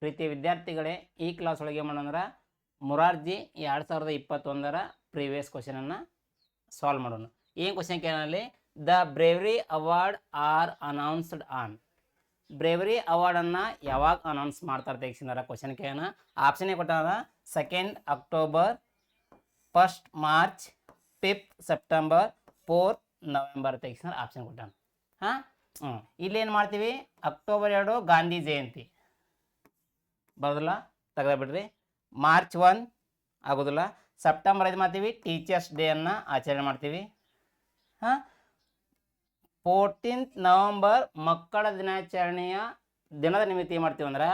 ಪ್ರೀತಿ ವಿದ್ಯಾರ್ಥಿಗಳೇ, ಈ ಕ್ಲಾಸ್ ಒಳಗೆ ಏನು ಮಾಡೋಣ ಅಂದ್ರೆ ಮೊರಾರ್ಜಿ 2021ರ ಪ್ರೀವಿಯಸ್ ಕ್ವಶನನ್ನು ಸಾಲ್ವ್ ಮಾಡೋಣ. ಏನು ಕ್ವಶನ್ ಕೇಳಲ್ಲಿ, the bravery award are announced on. Bravery ಅವಾರ್ಡನ್ನು ಯಾವಾಗ ಅನೌನ್ಸ್ ಮಾಡ್ತಾರೆ ತೆಗಿಸಿದಾರ ಕ್ವಶನ್ ಕೇಳೋಣ. ಆಪ್ಷನ್ ಕೊಟ್ಟಾರ 2 ಅಕ್ಟೋಬರ್, 1 ಮಾರ್ಚ್, 5 ಸೆಪ್ಟೆಂಬರ್, 4 ನವೆಂಬರ್ ತೆಗಿಸಿದಾರ ಆಪ್ಷನ್ ಕೊಟ್ಟಾನ. ಹಾಂ ಇಲ್ಲೇನು ಮಾಡ್ತೀವಿ, ಅಕ್ಟೋಬರ್ 2 ಗಾಂಧಿ ಜಯಂತಿ ಬರೋದಿಲ್ಲ, ತೆಗೆದ್ಬಿಡ್ರಿ. ಮಾರ್ಚ್ 1 ಆಗೋದಿಲ್ಲ. ಸೆಪ್ಟೆಂಬರ್ 5 ಮಾಡ್ತೀವಿ, ಟೀಚರ್ಸ್ ಡೇ ಅನ್ನು ಆಚರಣೆ ಮಾಡ್ತೀವಿ. 14th ನವೆಂಬರ್ ಮಕ್ಕಳ ದಿನಾಚರಣೆಯ ದಿನದ ನಿಮಿತ್ತ ಏನು ಮಾಡ್ತೀವಿ ಅಂದ್ರೆ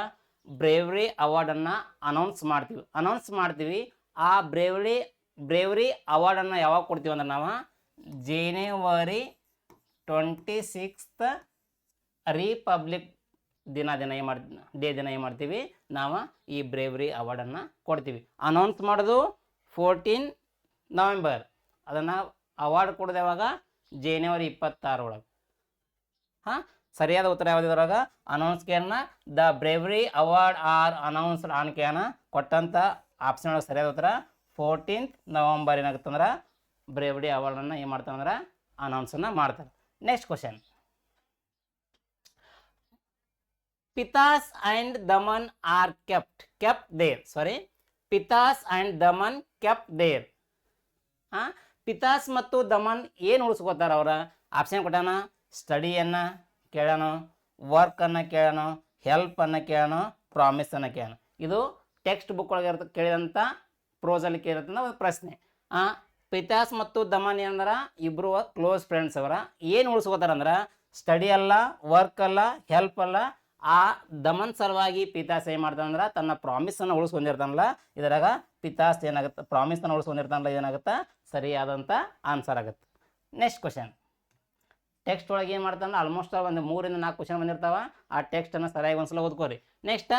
ಬ್ರೇವರಿ ಅವಾರ್ಡನ್ನು ಅನೌನ್ಸ್ ಮಾಡ್ತೀವಿ. ಆ ಬ್ರೇವರಿ ಅವಾರ್ಡನ್ನು ಯಾವಾಗ ಕೊಡ್ತೀವಿ ಅಂದ್ರೆ ನಾವು ಜನವರಿ 26 ರಿಪಬ್ಲಿಕ್ ದಿನ ಏನು ಮಾಡ್ತೀವಿ ನಾವು ಈ ಬ್ರೇವರಿ ಅವಾರ್ಡನ್ನು ಕೊಡ್ತೀವಿ. ಅನೌನ್ಸ್ ಮಾಡೋದು 14 ನವೆಂಬರ್, ಅದನ್ನು ಅವಾರ್ಡ್ ಕೊಡೋದು ಯಾವಾಗ ಜನವರಿ 26 ಒಳಗೆ. ಸರಿಯಾದ ಉತ್ತರ ಯಾವುದಿದ್ರಾಗ ಅನೌನ್ಸ್ ಕೇನ the bravery award are announced on ಕೇನ ಕೊಟ್ಟಂಥ ಆಪ್ಷನ್ ಒಳಗೆ ಸರಿಯಾದ ಉತ್ತರ 14th ನವೆಂಬರ್ ಏನಾಗುತ್ತಂದ್ರೆ ಬ್ರೇವರಿ ಅವಾರ್ಡನ್ನು ಏನು ಮಾಡ್ತಾರಂದ್ರೆ ಅನೌನ್ಸನ್ನು ಮಾಡ್ತಾರೆ. Next question, Pythias and Damon are kept there. Pythias and Damon kept there. Pythias ಮತ್ತು ದಮನ್ ಏನು ಉಳಿಸ್ಕೋತಾರೆ ಅವರ ಆಪ್ಷನ್ ಕೊಟ್ಟಾನ. ಸ್ಟಡಿಯನ್ನು ಕೇಳೋಣ, ವರ್ಕನ್ನು ಕೇಳೋಣ, ಹೆಲ್ಪನ್ನು ಕೇಳೋಣ, ಪ್ರಾಮಿಸನ್ನು ಕೇಳೋಣ. ಇದು ಟೆಕ್ಸ್ಟ್ ಬುಕ್ ಒಳಗೆ ಕೇಳಿದಂಥ ಪ್ರೋಸಲ್ಲಿ ಕೇಳಿದಂಥ ಒಂದು ಪ್ರಶ್ನೆ. ಪಿತಾಸ್ ಮತ್ತು ದಮನ್ ಏನಂದ್ರೆ ಇಬ್ಬರು ಕ್ಲೋಸ್ ಫ್ರೆಂಡ್ಸ್ ಅವರ. ಏನು ಉಳಿಸ್ಕೋತಾರಂದ್ರೆ ಸ್ಟಡಿ ಅಲ್ಲ, ವರ್ಕ್ ಅಲ್ಲ, ಹೆಲ್ಪ್ ಅಲ್ಲ. ಆ ದಮನ್ ಸಲುವಾಗಿ ಪಿತಾಸ್ ಏನು ಮಾಡ್ತಾನಂದ್ರೆ ತನ್ನ ಪ್ರಾಮಿಸನ್ನು ಉಳಿಸ್ಕೊಂಡಿರ್ತಾನಲ್ಲ, ಇದರಾಗ ಪಿತಾಸ್ ಏನಾಗುತ್ತೆ ಪ್ರಾಮಿಸನ್ನು ಉಳಿಸ್ಕೊಂಡಿರ್ತಾನಲ್ಲ, ಏನಾಗುತ್ತೆ ಸರಿಯಾದಂಥ ಆನ್ಸರ್ ಆಗುತ್ತೆ. ನೆಕ್ಸ್ಟ್ ಕ್ವಶನ್, ಟೆಕ್ಸ್ಟ್ ಒಳಗೆ ಏನು ಮಾಡ್ತಾನೆ ಆಲ್ಮೋಸ್ಟ್ ಒಂದು 3 ಇಂದ 4 ಕ್ವಶನ್ ಬಂದಿರ್ತಾವೆ. ಆ ಟೆಕ್ಸ್ಟನ್ನು ಸರಿಯಾಗಿ ಒಂದ್ಸಲ ಓದ್ಕೋರಿ. Next,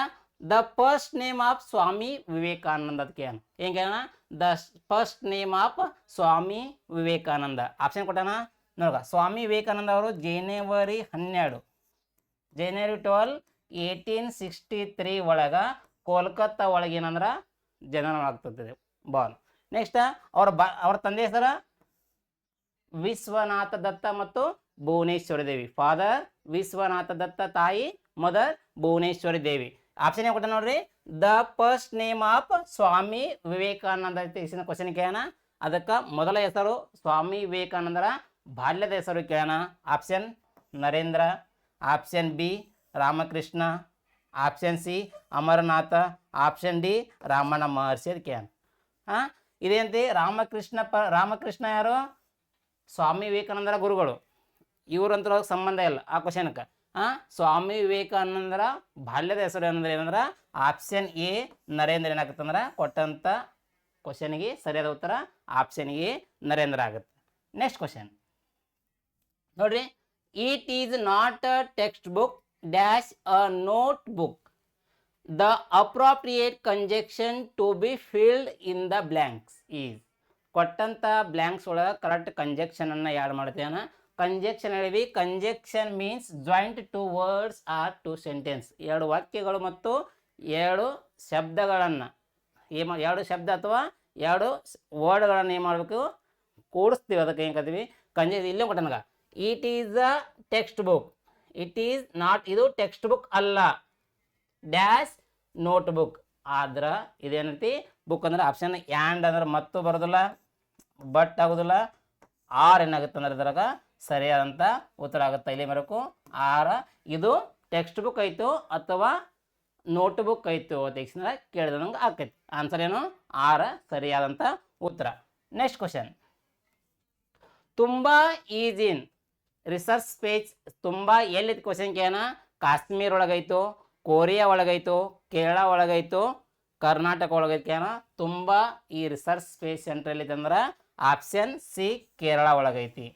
the first name of Swami Vivekananda ಅದಕ್ಕೆ ಏನು ಕೇಳೋಣ. The first name of Swami Vivekananda option ಕೊಟ್ಟಾನ ನೋಡ. ಸ್ವಾಮಿ ವಿವೇಕಾನಂದ ಅವರು ಜನವರಿ 12 1863 ಒಳಗೆ ಕೋಲ್ಕತ್ತಾ ಒಳಗೆ ಏನಂದ್ರೆ ಜನನವಾಗ್ತದೆ ಬಾಲ್. ನೆಕ್ಸ್ಟ್ ಅವ್ರ ತಂದೆ ಹೆಸರು ವಿಶ್ವನಾಥ ದತ್ತ ಮತ್ತು ಭುವನೇಶ್ವರಿ ದೇವಿ. ಫಾದರ್ ವಿಶ್ವನಾಥ ದತ್ತ, ತಾಯಿ ಮದರ್ ಭುವನೇಶ್ವರಿ ದೇವಿ. ಆಪ್ಷನ್ ಏನು ಕೊಟ್ಟ ನೋಡ್ರಿ, the first name of Swami Vivekananda ತಿಳಿಸಿದ ಕ್ವಶನ್ ಕೇಳೋಣ. ಅದಕ್ಕೆ ಮೊದಲ ಹೆಸರು ಸ್ವಾಮಿ ವಿವೇಕಾನಂದರ ಬಾಲ್ಯದ ಹೆಸರು ಕೇಳೋಣ. Option Narendra, option B Ramakrishna, option C Amarnath, option D Ramanna Maharshi ಅದು ಕೇಳೋಣ. ಇದೇಂತಿ ರಾಮಕೃಷ್ಣ ಯಾರು? ಸ್ವಾಮಿ ವಿವೇಕಾನಂದರ ಗುರುಗಳು. ಇವ್ರಂತರ ಸಂಬಂಧ ಇಲ್ಲ ಆ ಕ್ವಶನ್ಗೆ. ಸ್ವಾಮಿ ವಿವೇಕಾನಂದರ ಬಾಲ್ಯದ ಹೆಸರು ಏನಂದ್ರೆ ಆಪ್ಷನ್ ಎ ನರೇಂದ್ರ ಏನಾಗುತ್ತಂದ್ರೆ ಕೊಟ್ಟಂಥ ಕ್ವಶನ್ಗೆ ಸರಿಯಾದ ಉತ್ತರ ಆಪ್ಷನ್ ಎ ನರೇಂದ್ರ ಆಗುತ್ತೆ. ನೆಕ್ಸ್ಟ್ ಕ್ವಶನ್ ನೋಡ್ರಿ, it is not a textbook dash a notebook. The appropriate conjunction to be filled in the blanks is. ಕೊಟ್ಟಂಥ ಬ್ಲ್ಯಾಂಕ್ಸ್ ಒಳಗೆ ಕರೆಕ್ಟ್ ಕಂಜೆಕ್ಷನನ್ನು ಯಾಡ್ ಮಾಡ್ತೇವೆ. ಕಂಜೆಕ್ಷನ್ ಹೇಳಿವಿ. Conjunction means joint two words or two sentence. 2 ವಾಕ್ಯಗಳು ಮತ್ತು 2 ಶಬ್ದಗಳನ್ನು 2 ಶಬ್ದ ಅಥವಾ 2 ವರ್ಡ್ಗಳನ್ನು ಏನು ಮಾಡಬೇಕು ಕೂಡಿಸ್ತೀವಿ. ಅದಕ್ಕೆ ಏನು ಕರಿತೀವಿ ಇಲ್ಲೇ ಕೊಟ್ಟನಗ. It is a textbook. It is not, ಇದು ಟೆಕ್ಸ್ಟ್ ಬುಕ್ ಅಲ್ಲ. ಡ್ಯಾಶ್ ನೋಟ್ ಬುಕ್ ಆದ್ರೆ ಇದೇನೈತಿ ಬುಕ್ ಅಂದ್ರೆ ಆಪ್ಷನ್ ಆ್ಯಂಡ್ ಅಂದ್ರೆ ಮತ್ತು ಬರೋದಿಲ್ಲ, ಬಟ್ ಆಗೋದಿಲ್ಲ. ಆರ್ ಏನಾಗುತ್ತೆ ಅಂದ್ರೆ ಇದ್ರಾಗ ಸರಿಯಾದಂಥ ಉತ್ತರ ಆಗುತ್ತೆ. ಇಲ್ಲಿ ಬರಬೇಕು ಆರ್. ಇದು ಟೆಕ್ಸ್ಟ್ ಬುಕ್ ಆಯಿತು ಅಥವಾ ನೋಟ್ ಬುಕ್ ಆಯಿತು ತೆಗಿಸಿದ್ರೆ ಕೇಳಿದಂಗೆ ಆಕೈತಿ. ಆನ್ಸರ್ ಏನು ಆರ್ ಸರಿಯಾದಂಥ ಉತ್ತರ. ನೆಕ್ಸ್ಟ್ ಕ್ವಶನ್, ತುಂಬ ಈಜಿನ್ ರಿಸರ್ಚ್ ಪೇಜ್. ತುಂಬ ಎಲ್ಲಿತ್ತು ಕ್ವಶನ್ ಕೇಳೋಣ. ಕಾಶ್ಮೀರ್ ಒಳಗಾಯ್ತು, ಕೊರಿಯಾ ಒಳಗಾಯ್ತು, ಕೇರಳ ಒಳಗಾಯ್ತು, ಕರ್ನಾಟಕ ಒಳಗೈತೆ ಕೇಳೋಣ. ತುಂಬ ಈ ರಿಸರ್ಚ್ ಸ್ಪೇಸ್ ಸೆಂಟರ್ ಎಲ್ಲಿದೆ ಅಂದ್ರೆ ಆಪ್ಷನ್ ಸಿ ಕೇರಳ ಒಳಗೈತಿ.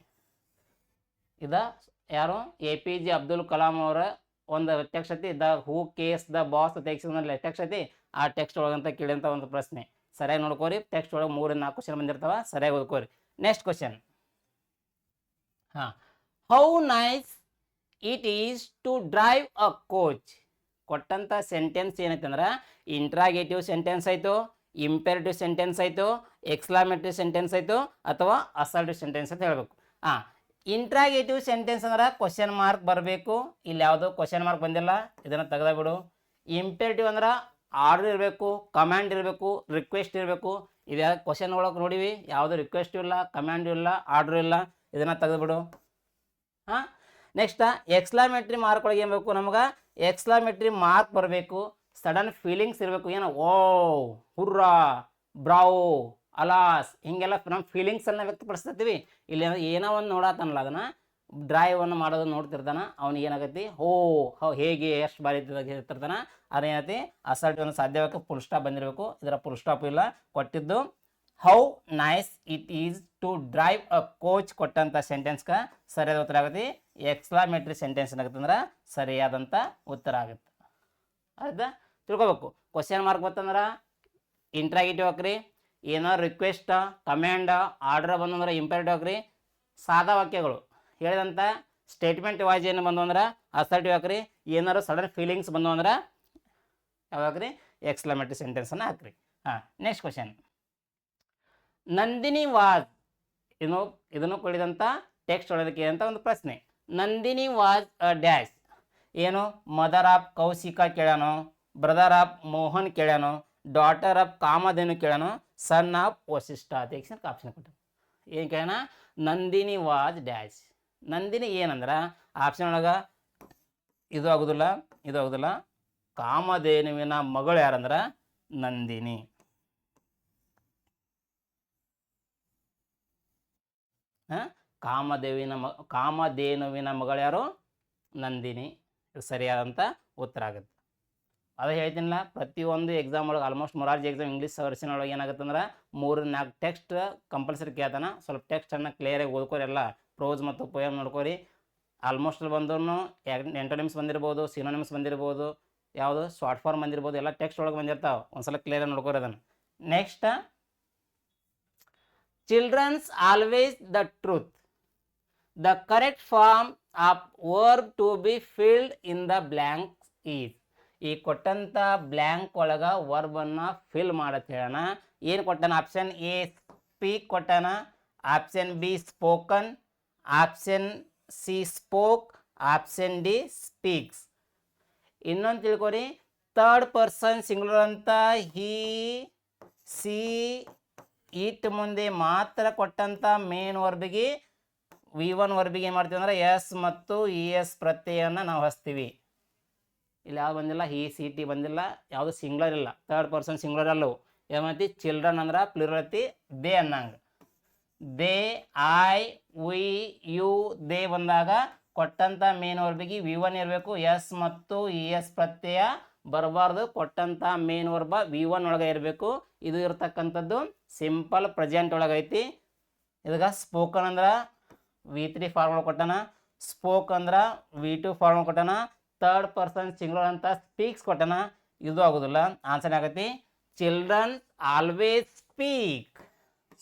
ಇದು ಯಾರು APJ ಅಬ್ದುಲ್ ಕಲಾಂ ಅವರ ಒಂದು ಟೆಕ್ಸ್ಟ್ ಐತಿ. The who case the boss ತೆಗಿಸಿದ್ರೆ ಟೆಕ್ಸ್ಟ್ ಐತಿ. ಆ ಟೆಕ್ಸ್ಟ್ ಒಳಗಂತ ಕೇಳಿದಂಥ ಒಂದು ಪ್ರಶ್ನೆ ಸರಿಯಾಗಿ ನೋಡ್ಕೋರಿ. ಟೆಕ್ಸ್ಟ್ ಒಳಗೆ 3 ಇಂದ 4 ಕ್ವಶನ್ ಬಂದಿರ್ತಾವ, ಸರಿಯಾಗಿ ಓದ್ಕೋರಿ. Next question, how nice it is to drive a coach. ಕೊಟ್ಟಂಥ ಸೆಂಟೆನ್ಸ್ ಏನೈತೆ ಅಂದ್ರೆ ಇಂಟ್ರಾಗೇಟಿವ್ ಸೆಂಟೆನ್ಸ್ ಆಯಿತು, ಇಂಪೇರೇಟಿವ್ ಸೆಂಟೆನ್ಸ್ ಆಯಿತು, ಎಕ್ಸ್ಕ್ಲಾಮೇಟರಿ ಸೆಂಟೆನ್ಸ್ ಆಯಿತು, ಅಥವಾ ಅಸರ್ಟಿವ್ ಸೆಂಟೆನ್ಸ್ ಅಂತ ಹೇಳಬೇಕು. ಇಂಟ್ರಾಗೇಟಿವ್ ಸೆಂಟೆನ್ಸ್ ಅಂದ್ರೆ ಕ್ವಶನ್ ಮಾರ್ಕ್ ಬರಬೇಕು. ಇಲ್ಲಿ ಯಾವುದೋ ಕ್ವಶನ್ ಮಾರ್ಕ್ ಬಂದಿಲ್ಲ, ಇದನ್ನು ತೆಗೆದ ಬಿಡು. ಇಂಪೇರೇಟಿವ್ ಅಂದ್ರೆ ಆರ್ಡರ್ ಇರಬೇಕು, ಕಮಾಂಡ್ ಇರಬೇಕು, ರಿಕ್ವೆಸ್ಟ್ ಇರಬೇಕು. ಇದು ಕ್ವಶನ್ ಒಳಗೆ ನೋಡಿವಿ, ಯಾವುದು ರಿಕ್ವೆಸ್ಟ್ ಇಲ್ಲ, ಕಮಾಂಡ್ ಇಲ್ಲ, ಆರ್ಡರ್ ಇಲ್ಲ, ಇದನ್ನು ತೆಗೆದುಬಿಡು. ನೆಕ್ಸ್ಟ್ ಎಕ್ಸ್ಕ್ಲಾಮೇಟರಿ ಮಾರ್ಕ್ ಒಳಗೆ ಏನು ಬೇಕು ನಮ್ಗೆ? ಎಕ್ಸ್ಕ್ಲಾಮೇಟರಿ ಮಾರ್ಕ್ ಬರಬೇಕು, ಸಡನ್ ಫೀಲಿಂಗ್ಸ್ ಇರಬೇಕು. ಏನು ಓ, ಹುರ್ರಾ, ಬ್ರಾವೋ, ಅಲಾಸ್, ಹಿಂಗೆಲ್ಲ ನಮ್ಮ ಫೀಲಿಂಗ್ಸನ್ನು ವ್ಯಕ್ತಪಡಿಸ್ತೀವಿ. ಇಲ್ಲಿ ಏನೋ ಒಂದು ನೋಡತ್ತನಲ್ಲ, ಅದನ್ನು ಡ್ರೈವನ್ನು ಮಾಡೋದು ನೋಡ್ತಿರ್ತಾನೆ, ಅವ್ನಿಗೆ ಏನಾಗೈತಿ, ಹೇಗೆ ಎಷ್ಟು ಬಾರಿ ಇರ್ತಿರ್ತಾನೆ, ಅದೇನೈತಿ ಅಸರ್ಟಿವ್ ಸಾಧ್ಯವಾಗಿ ಫುಲ್ ಸ್ಟಾಪ್ ಬಂದಿರಬೇಕು. ಇದರ ಫುಲ್ ಸ್ಟಾಪ್ ಇಲ್ಲ ಕೊಟ್ಟಿದ್ದು. How nice it is to drive a coach ಕೊಟ್ಟಂಥ ಸೆಂಟೆನ್ಸ್ಗೆ ಸರಿಯಾದ ಉತ್ತರ ಆಗುತ್ತೆ. ಎಕ್ಸ್ಕ್ಲಾಮೇಟರಿ ಸೆಂಟೆನ್ಸ್ ಏನಾಗುತ್ತೆ ಅಂದ್ರೆ ಸರಿಯಾದಂಥ ಉತ್ತರ ಆಗುತ್ತೆ. ಆಯ್ತಾ, ತಿಳ್ಕೊಬೇಕು. ಕ್ವಶನ್ ಮಾರ್ಕ್ ಬರ್ತಂದ್ರೆ ಇಂಟ್ರಾಗೇಟಿವ್ ಹಾಕ್ರಿ, ಏನೋ ರಿಕ್ವೆಸ್ಟ್, ಕಮ್ಯಾಂಡ, ಆರ್ಡರ್ ಬಂದಂದ್ರೆ ಇಂಪೇರೇಟಿವ್ ಹಾಕ್ರಿ. ಸಾದಾ ವಾಕ್ಯಗಳು ಹೇಳಿದಂಥ ಸ್ಟೇಟ್ಮೆಂಟ್ ವಾಯ್ಸ್ ಏನು ಬಂದು ಅಂದ್ರೆ ಅಸರ್ಟಿವ್ ಹಾಕ್ರಿ. ಏನಾದ್ರು ಸಡನ್ ಫೀಲಿಂಗ್ಸ್ ಬಂದು ಅಂದ್ರೆ ಯಾವಾಗ್ರಿ ಎಕ್ಸ್ಕ್ಲಾಮೇಟರಿ ಸೆಂಟೆನ್ಸನ್ನು ಹಾಕ್ರಿ. Next question. ನಂದಿನಿ ವಾಸ್, ಇದನ್ನು ಕೊಡಿದಂಥ ಟೆಕ್ಸ್ಟ್ ಹೊಡೆದಕ್ಕೆ ಅಂತ ಒಂದು ಪ್ರಶ್ನೆ. Nandini was a dash. ಏನು? ಮದರ್ ಆಫ್ ಕೌಶಿಕ ಕೇಳ್ಯಾನೋ, ಬ್ರದರ್ ಆಫ್ ಮೋಹನ್ ಕೇಳ್ಯಾನೋ, ಡಾಟರ್ ಆಫ್ ಕಾಮಧೇನು ಕೇಳ್ಯಾನೋ, ಸನ್ ಆಫ್ ವಸಿಷ್ಠ ಅಂತ ಆಪ್ಷನ್ ಕೊಟ್ಟ. ಏನು ಕೇಳೋಣ? Nandini was dash. ನಂದಿನಿ ಏನಂದ್ರೆ ಆಪ್ಷನ್ ಒಳಗೆ ಇದು ಆಗೋದಿಲ್ಲ, ಇದು ಆಗೋದಿಲ್ಲ. ಕಾಮಧೇನುವಿನ ಮಗಳು ಯಾರಂದ್ರೆ ನಂದಿನಿ. ಕಾಮಧೇನುವಿನ ಮಗಳು ಯಾರು? ನಂದಿನಿ. ಇದು ಸರಿಯಾದಂಥ ಉತ್ತರ ಆಗುತ್ತೆ. ಅದು ಹೇಳ್ತೀನಿಲ್ಲ, ಪ್ರತಿಯೊಂದು ಎಕ್ಸಾಮ್ ಒಳಗೆ almost Morarji exam English version ಒಳಗೆ ಏನಾಗುತ್ತೆ ಅಂದ್ರೆ 3-4 ಟೆಕ್ಸ್ಟ್ ಕಂಪಲ್ಸರಿ ಕೇಳ್ತಾನೆ. ಸ್ವಲ್ಪ ಟೆಕ್ಸ್ಟನ್ನು ಕ್ಲಿಯರಾಗಿ ಓದ್ಕೋರಿ, ಎಲ್ಲ ಪ್ರೋಸ್ ಮತ್ತು ಪೋಯಮ್ ನೋಡ್ಕೋರಿ. ಆಲ್ಮೋಸ್ಟ್ ಬಂದೂ ಎಂಟೋನಿಮ್ಸ್ ಬಂದಿರ್ಬೋದು, ಸಿನೋನಿಮ್ಸ್ ಬಂದಿರ್ಬೋದು, ಯಾವುದು ಶಾರ್ಟ್ ಫಾರ್ಮ್ ಬಂದಿರ್ಬೋದು, ಎಲ್ಲ ಟೆಕ್ಸ್ಟ್ ಒಳಗೆ ಬಂದಿರ್ತಾವೆ. ಒಂದ್ಸಲ ಕ್ಲಿಯರಾಗಿ ನೋಡ್ಕೋರಿ ಅದನ್ನು. Next, children's always the truth. The correct form of verb to be filled in the blank is. ಈ ಕೊಟ್ಟಂಥ ಬ್ಲ್ಯಾಂಕ್ ಒಳಗೆ ವರ್ಬನ್ನು ಫಿಲ್ ಮಾಡತ್ ಹೇಳೋಣ. ಏನು ಕೊಟ್ಟಾನ? ಆಪ್ಷನ್ ಎ ಸ್ಪೀಕ್ ಕೊಟ್ಟಾನ, option B spoken, option C spoke, option D speaks. ಇನ್ನೊಂದು ತಿಳ್ಕೊರಿ, third person singular ಅಂತ ಹಿ, ಸಿ, ಇಟ್ ಮುಂದೆ ಮಾತ್ರ ಕೊಟ್ಟಂಥ ಮೇನ್ ವರ್ಬಿಗೆ V1 ವರ್ಬಿಗೆ ಏನು ಮಾಡ್ತೀವಿ ಅಂದ್ರೆ ಎಸ್ ಮತ್ತು ಇ ಎಸ್ ಪ್ರತ್ಯಯವನ್ನು ನಾವು ಹಚ್ತೀವಿ. ಇಲ್ಲಿ ಯಾವ್ದು ಬಂದಿಲ್ಲ, ಹಿ, ಸಿ, ಟಿ ಬಂದಿಲ್ಲ, ಯಾವುದು ಸಿಂಗ್ಲರ್ ಇಲ್ಲ, ಥರ್ಡ್ ಪರ್ಸನ್ ಸಿಂಗ್ಲರ್ ಅಲ್ಲವು. ಏನೈತಿ? ಚಿಲ್ಡ್ರನ್ ಅಂದ್ರೆ ಪ್ಲೂರಲ್ ಐತಿ, ದೇ ಅನ್ನಂಗೆ. They, I, we, you, they ಬಂದಾಗ ಕೊಟ್ಟಂಥ ಮೇನ್ ವರ್ಬಿಗೆ V1 ಇರಬೇಕು, ಎಸ್ ಮತ್ತು ಇ ಎಸ್ ಪ್ರತ್ಯಯ ಬರಬಾರ್ದು. ಕೊಟ್ಟಂಥ ಮೇನ್ ವರ್ಬ V1 ಒಳಗೆ ಇರಬೇಕು. ಇದು ಇರತಕ್ಕಂಥದ್ದು ಸಿಂಪಲ್ ಪ್ರೆಸೆಂಟ್ ಒಳಗೆ ಐತಿ. ಇದಕ್ಕೆ ಸ್ಪೋಕನ್ ಅಂದ್ರೆ V3 ಫಾರ್ಮ್ ಕೊಟ್ಟಾನ, ಸ್ಪೋಕ್ ಅಂದ್ರೆ V2 ಫಾರ್ಮ್ ಕೊಟ್ಟಾನ, ಥರ್ಡ್ ಪರ್ಸನ್ ಸಿಂಗುಲರ್ ಅಂತ ಸ್ಪೀಕ್ಸ್ ಕೊಟ್ಟಾನ. ಇದು ಆಗೋದಿಲ್ಲ. ಆನ್ಸರ್ ಆಗೈತಿ children always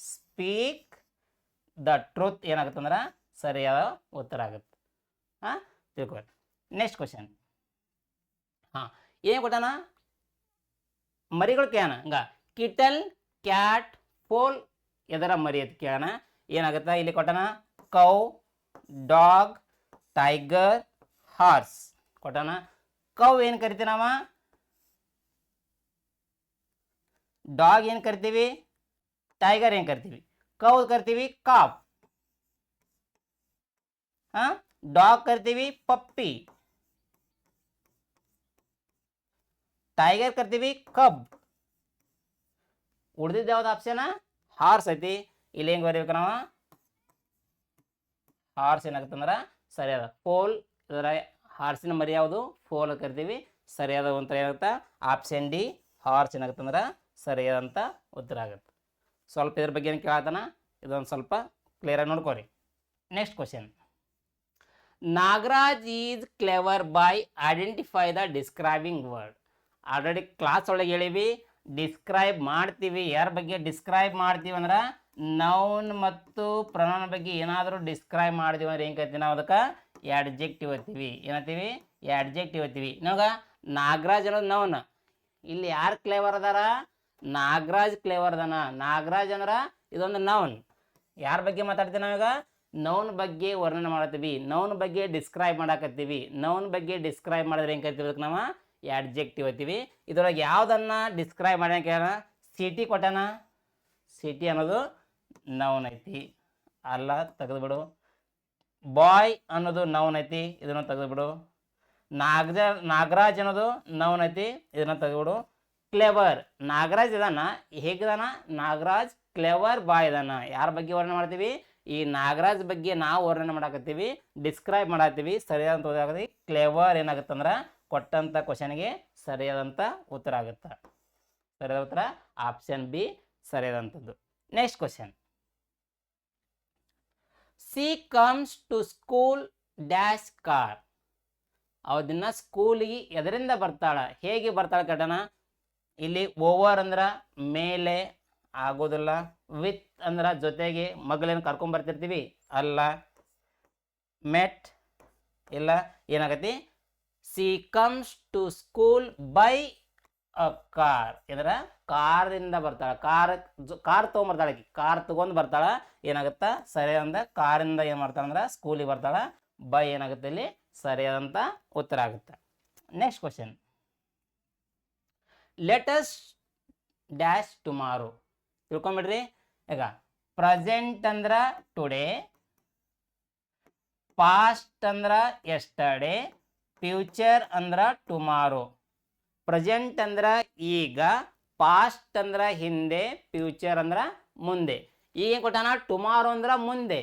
speak the truth. ಏನಾಗುತ್ತೆ ಅಂದ್ರೆ ಸರಿಯಾದ ಉತ್ತರ ಆಗುತ್ತೆ. ತಿಳ್ಕೊಳ್ಳಿ. Next question. ಏನು ಕೊಟ್ಟಾನ? ಮರಿಗಳು ಕೇಳೋಣ. ಕಿಟಲ್, ಕ್ಯಾಟ್, ಫೋಲ್ ಎದರ ಮರಿ ಅಂತ ಕೇಳೋಣ. ಏನಾಗುತ್ತೆ? ಇಲ್ಲಿ ಕೊಟ್ಟಾನ ಕೌ, ಡಾಗ್, ಟೈಗರ್, ಹಾರ್ಸ್ ಕೊಟ್ಟಾನ. ಕೌ ಏನು ಕರಿತೀವಿ ನಾವ? ಡಾಗ್ ಏನು ಕರಿತೀವಿ? ಟೈಗರ್ ಏನು ಕರಿತೀವಿ? ಕೌ ಕರಿತೀವಿ ಕಾಫ್, ಡಾಗ್ ಕರಿತೀವಿ ಪಪ್ಪಿ, ಟೈಗರ್ ಕರಿತೀವಿ ಕಬ್. ಉಳಿದಿದ್ದು ಯಾವ್ದು ಆಪ್ಷನ್? ಹಾರ್ಸ್ ಐತಿ. ಇಲ್ಲಿ ಹೆಂಗೆ ಬರೀಬೇಕು ನಾವು? ಹಾರ್ಸ್ ಏನಾಗುತ್ತೆ ಅಂದ್ರೆ ಸರಿಯಾದ ಫೋಲ್. ಇದರ ಹಾರ್ಸಿನ ಮರಿ ಯಾವುದು? ಫೋಲ್ ಕರಿತೀವಿ. ಸರಿಯಾದ ಉತ್ತರ ಏನಾಗುತ್ತೆ? ಆಪ್ಷನ್ ಡಿ ಹಾರ್ಸ್ ಏನಾಗುತ್ತೆ ಅಂದ್ರೆ ಸರಿಯಾದಂಥ ಉತ್ತರ ಆಗುತ್ತೆ. ಸ್ವಲ್ಪ ಇದ್ರ ಬಗ್ಗೆ ಏನು ಕೇಳತ್ತಾನ, ಇದೊಂದು ಸ್ವಲ್ಪ ಕ್ಲಿಯರಾಗಿ ನೋಡ್ಕೋರಿ. Next question. Nagaraj is clever by identify the describing word. Already class ಒಳಗೆ ಹೇಳಿವಿ, ಡಿಸ್ಕ್ರೈಬ್ ಮಾಡ್ತೀವಿ. ಯಾರ ಬಗ್ಗೆ ಡಿಸ್ಕ್ರೈಬ್ ಮಾಡ್ತೀವಿ ಅಂದ್ರೆ ನೌನ್ ಮತ್ತು ಪ್ರೊನೌನ್ ಬಗ್ಗೆ ಏನಾದರೂ ಡಿಸ್ಕ್ರೈಬ್ ಮಾಡಿದೀವಿ ಅಂದ್ರೆ ಏನು ಕರಿತೀವಿ ನಾವು? ಅದಕ್ಕೆ ಆಡ್ಜೆಕ್ಟಿವ್ ಅಂತೀವಿ. ಏನಂತೀವಿ? ಆಡ್ಜೆಕ್ಟಿವ್ ಅಂತೀವಿ. ನಮಗೆ ನಾಗರಾಜ್ ಅನ್ನೋದು ನೌನ್. ಇಲ್ಲಿ ಯಾರು ಕ್ಲೇವರ್ ಅದಾರ? ನಾಗರಾಜ್ ಕ್ಲೇವರ್ ಅದಾನ. ನಾಗರಾಜ್ ಅಂದ್ರ ಇದೊಂದು ನೌನ್. ಯಾರ ಬಗ್ಗೆ ಮಾತಾಡ್ತೀವಿ ನಾವೀಗ? ನೌನ್ ಬಗ್ಗೆ ವರ್ಣನೆ ಮಾಡತ್ತೀವಿ, ನೌನ್ ಬಗ್ಗೆ ಡಿಸ್ಕ್ರೈಬ್ ಮಾಡಾಕತ್ತೀವಿ. ನೌನ್ ಬಗ್ಗೆ ಡಿಸ್ಕ್ರೈಬ್ ಮಾಡಿದ್ರೆ ಹೆಂಗೆ ಕರಿತೀವಿ ನಾವು? ಆಡ್ಜೆಕ್ಟಿವ್ ಅಂತೀವಿ. ಇದ್ರೊಳಗೆ ಯಾವ್ದನ್ನ ಡಿಸ್ಕ್ರೈಬ್ ಮಾಡ್ಯಾಕ ಸಿಟಿ ಕೊಟ್ಟಾನ? ಸಿಟಿ ಅನ್ನೋದು ನೌನ್ ಐತಿ, ಅಲ್ಲ ತೆಗೆದುಬಿಡು. ಬಾಯ್ ಅನ್ನೋದು ನೌನ್ ಐತಿ, ಇದನ್ನ ತೆಗೆದುಬಿಡು. ನಾಗರಾಜ್ ಅನ್ನೋದು ನೌನ್ ಐತಿ, ಇದನ್ನ ತೆಗೆದುಬಿಡು. ಕ್ಲೆವರ್, ನಾಗರಾಜ್ ಇದಾನ, ಹೇಗಿದಾನ? ನಾಗರಾಜ್ ಕ್ಲೆವರ್ ಬಾಯ್ ಇದಾನ. ಯಾರ ಬಗ್ಗೆ ವರ್ಣನೆ ಮಾಡ್ತೀವಿ? ಈ ನಾಗರಾಜ್ ಬಗ್ಗೆ ನಾವು ವರ್ಣನೆ ಮಾಡಾಕತ್ತೀವಿ, ಡಿಸ್ಕ್ರೈಬ್ ಮಾಡತ್ತೀವಿ. ಸರಿಯಾದಂತ ಉತ್ತರ ಕ್ಲೆವರ್ ಏನಾಗುತ್ತಂದ್ರೆ ಕೊಟ್ಟಂತ ಕ್ವಶನ್ಗೆ ಸರಿಯಾದಂತ ಉತ್ತರ ಆಗುತ್ತೆ. ಸರಿಯಾದ ಉತ್ತರ ಆಪ್ಷನ್ ಬಿ ಸರಿಯಾದಂಥದ್ದು. Next question. C comes to school dash car. ಅವ ದಿನ ಸ್ಕೂಲಿಗೆ ಎದರಿಂದ ಬರ್ತಾಳ? ಹೇಗೆ ಬರ್ತಾಳ ಕಟನ? ಇಲ್ಲಿ ಓವರ್ ಅಂದ್ರ ಮೇಲೆ ಆಗೋದಿಲ್ಲ, ವಿತ್ ಅಂದ್ರ ಜೊತೆಗೆ, ಮಗಳೇನು ಕರ್ಕೊಂಡ್ ಬರ್ತಿರ್ತೀವಿ ಅಲ್ಲ, ಮೆಟ್ ಇಲ್ಲ, ಏನಾಗತಿ? C comes to school by a car. ಅಂದ್ರೆ ಕಾರಿಂದ ಬರ್ತಾಳ, ಕಾರ್ ತೊಗೊಂಡ್ಬರ್ತಾಳ, ಕಾರ್ ತಗೊಂಡ್ ಬರ್ತಾಳ. ಏನಾಗುತ್ತ? ಸರಿಯಾದ ಕಾರಿಂದ ಏನ್ ಮಾಡ್ತಾಳ ಅಂದ್ರೆ ಸ್ಕೂಲಿಗೆ ಬರ್ತಾಳ. ಬೈ ಏನಾಗುತ್ತೆ ಇಲ್ಲಿ ಸರಿಯಾದಂತ ಉತ್ತರ ಆಗುತ್ತೆ. Next question. Let us dash tomorrow. ತಿಳ್ಕೊಂಬಿಡ್ರಿ. ಈಗ ಪ್ರೆಸೆಂಟ್ ಅಂದ್ರ ಟುಡೇ, ಪಾಸ್ಟ್ ಅಂದ್ರ ಎಸ್ಟರ್ಡೇ, ಫ್ಯೂಚರ್ ಅಂದ್ರ ಟುಮಾರೋ. ಪ್ರೆಸೆಂಟ್ ಅಂದ್ರ ಈಗ, ಪಾಸ್ಟ್ ಅಂದ್ರ ಹಿಂದೆ, ಫ್ಯೂಚರ್ ಅಂದ್ರ ಮುಂದೆ. ಈಗ ಕೊಟ್ಟಾನ ಟುಮಾರೋ ಅಂದ್ರ ಮುಂದೆ.